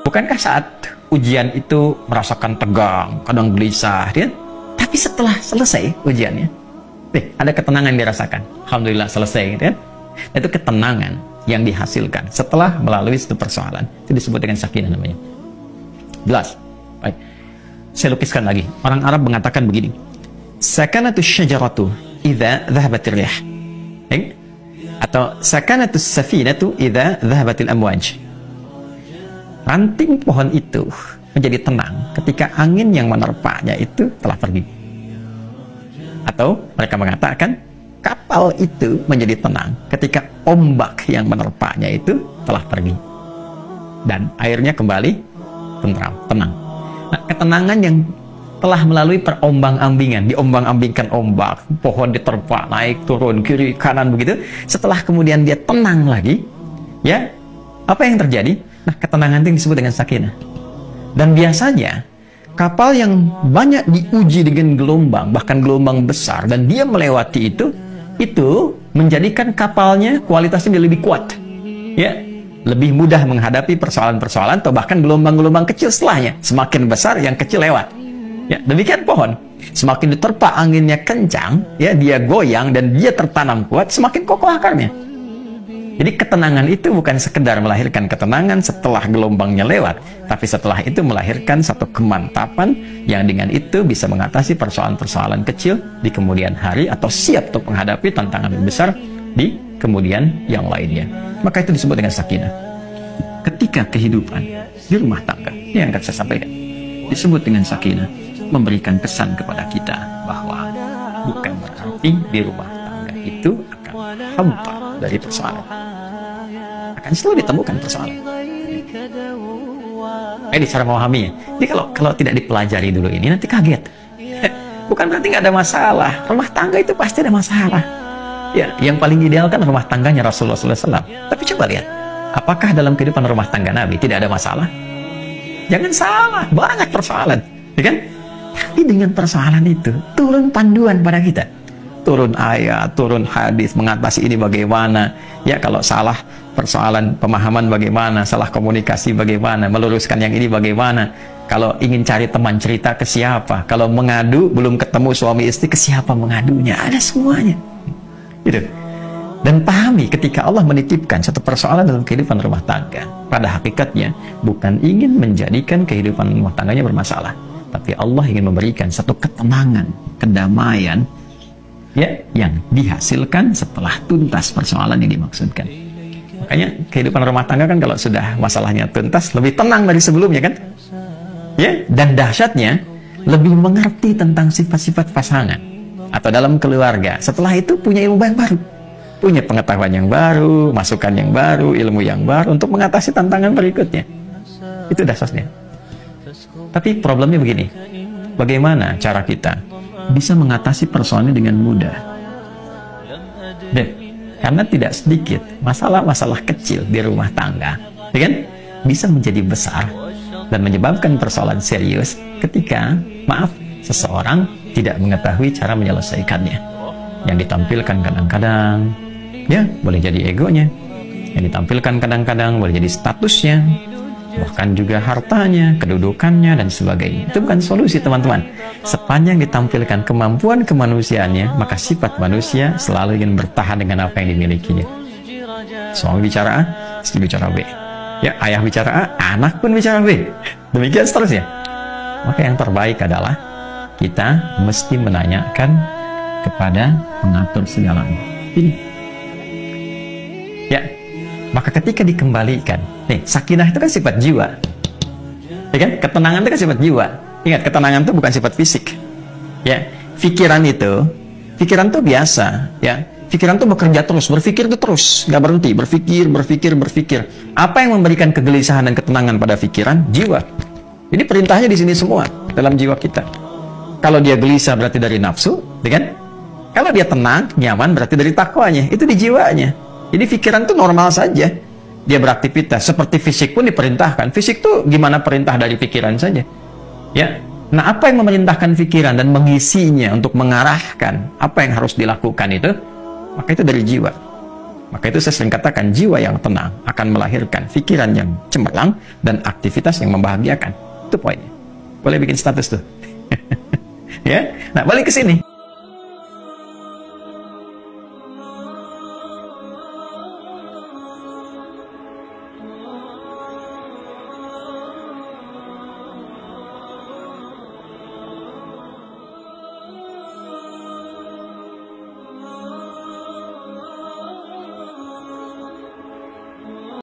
Bukankah saat ujian itu merasakan tegang, kadang gelisah, ya? Tapi setelah selesai ujiannya, ada ketenangan yang dirasakan. Alhamdulillah selesai, gitu kan? Itu ketenangan yang dihasilkan setelah melalui satu persoalan. Itu disebut dengan sakinah namanya. Jelas? Baik. Saya lukiskan lagi. Orang Arab mengatakan begini. Sakanatu syajaratu idza dhahabatir rih. Atau sakanatu safinatu idza dhahabatil amwaj. Ranting pohon itu menjadi tenang ketika angin yang menerpanya itu telah pergi. Atau mereka mengatakan kapal itu menjadi tenang ketika ombak yang menerpanya itu telah pergi dan airnya kembali tenang. Nah, ketenangan yang telah melalui perombang-ambingan, diombang-ambingkan ombak, pohon diterpa naik turun kiri kanan begitu, setelah kemudian dia tenang lagi, ya apa yang terjadi? Nah, ketenangan itu disebut dengan sakinah. Dan biasanya kapal yang banyak diuji dengan gelombang, bahkan gelombang besar, dan dia melewati itu menjadikan kapalnya kualitasnya lebih kuat, ya, lebih mudah menghadapi persoalan-persoalan atau bahkan gelombang-gelombang kecil setelahnya. Semakin besar, yang kecil lewat. Ya, demikian pohon. Semakin diterpa anginnya kencang, ya, dia goyang dan dia tertanam kuat, semakin kokoh akarnya. Jadi ketenangan itu bukan sekedar melahirkan ketenangan setelah gelombangnya lewat, tapi setelah itu melahirkan satu kemantapan yang dengan itu bisa mengatasi persoalan-persoalan kecil di kemudian hari atau siap untuk menghadapi tantangan yang besar di kemudian yang lainnya. Maka itu disebut dengan sakinah. Ketika kehidupan di rumah tangga, ini yang akan saya sampaikan, disebut dengan sakinah, memberikan kesan kepada kita bahwa bukan berarti di rumah tangga itu akan hampa dari persoalan. Akan selalu ditemukan persoalan. Ini cara memahaminya. Jadi kalau tidak dipelajari dulu ini, nanti kaget. Bukan berarti nggak ada masalah. Rumah tangga itu pasti ada masalah. Ya, yang paling ideal kan rumah tangganya Rasulullah SAW. Tapi coba lihat, apakah dalam kehidupan rumah tangga Nabi tidak ada masalah? Jangan salah, banyak persoalan, ya kan? Tapi dengan persoalan itu turun panduan pada kita. Turun ayat, turun hadis, mengatasi ini bagaimana. Ya, kalau salah persoalan pemahaman bagaimana, salah komunikasi bagaimana, meluruskan yang ini bagaimana. Kalau ingin cari teman cerita ke siapa, kalau mengadu belum ketemu suami istri ke siapa mengadunya, ada semuanya. Gitu. Dan pahami ketika Allah menitipkan satu persoalan dalam kehidupan rumah tangga, pada hakikatnya bukan ingin menjadikan kehidupan rumah tangganya bermasalah, tapi Allah ingin memberikan satu ketenangan, kedamaian, ya, yang dihasilkan setelah tuntas persoalan yang dimaksudkan. Makanya kehidupan rumah tangga kan kalau sudah masalahnya tuntas lebih tenang dari sebelumnya kan, ya, dan dahsyatnya lebih mengerti tentang sifat-sifat pasangan atau dalam keluarga. Setelah itu punya ilmu yang baru, punya pengetahuan yang baru, masukan yang baru, ilmu yang baru untuk mengatasi tantangan berikutnya. Itu dahsyatnya. Tapi problemnya begini, bagaimana cara kita bisa mengatasi persoalannya dengan mudah? Dan karena tidak sedikit masalah-masalah kecil di rumah tangga, ya kan, bisa menjadi besar dan menyebabkan persoalan serius ketika, maaf, seseorang tidak mengetahui cara menyelesaikannya. Yang ditampilkan kadang-kadang, ya, boleh jadi egonya. Yang ditampilkan kadang-kadang boleh jadi statusnya, bahkan juga hartanya, kedudukannya, dan sebagainya. Itu bukan solusi, teman-teman. Sepanjang ditampilkan kemampuan kemanusiaannya, maka sifat manusia selalu ingin bertahan dengan apa yang dimilikinya. Suami bicara A, istri bicara B. Ya, ayah bicara A, anak pun bicara B. Demikian seterusnya. Maka yang terbaik adalah kita mesti menanyakan kepada pengatur segalanya. Ini. Ya, maka ketika dikembalikan, nih, sakinah itu kan sifat jiwa, ya kan? Ketenangan itu kan sifat jiwa. Ingat, ketenangan itu bukan sifat fisik. Ya, pikiran itu biasa. Ya, pikiran itu bekerja terus, berpikir itu terus, nggak berhenti, berpikir. Apa yang memberikan kegelisahan dan ketenangan pada pikiran? Jiwa. Jadi perintahnya di sini semua dalam jiwa kita. Kalau dia gelisah berarti dari nafsu, ya kan? Kalau dia tenang, nyaman berarti dari takwanya. Itu di jiwanya. Jadi pikiran itu normal saja. Dia beraktivitas. Seperti fisik pun diperintahkan. Fisik tuh gimana perintah dari pikiran saja. Ya. Nah, apa yang memerintahkan pikiran dan mengisinya untuk mengarahkan apa yang harus dilakukan itu, maka itu dari jiwa. Maka itu saya sering katakan, jiwa yang tenang akan melahirkan pikiran yang cemerlang dan aktivitas yang membahagiakan. Itu poinnya. Boleh bikin status tuh. Ya. Nah, balik ke sini.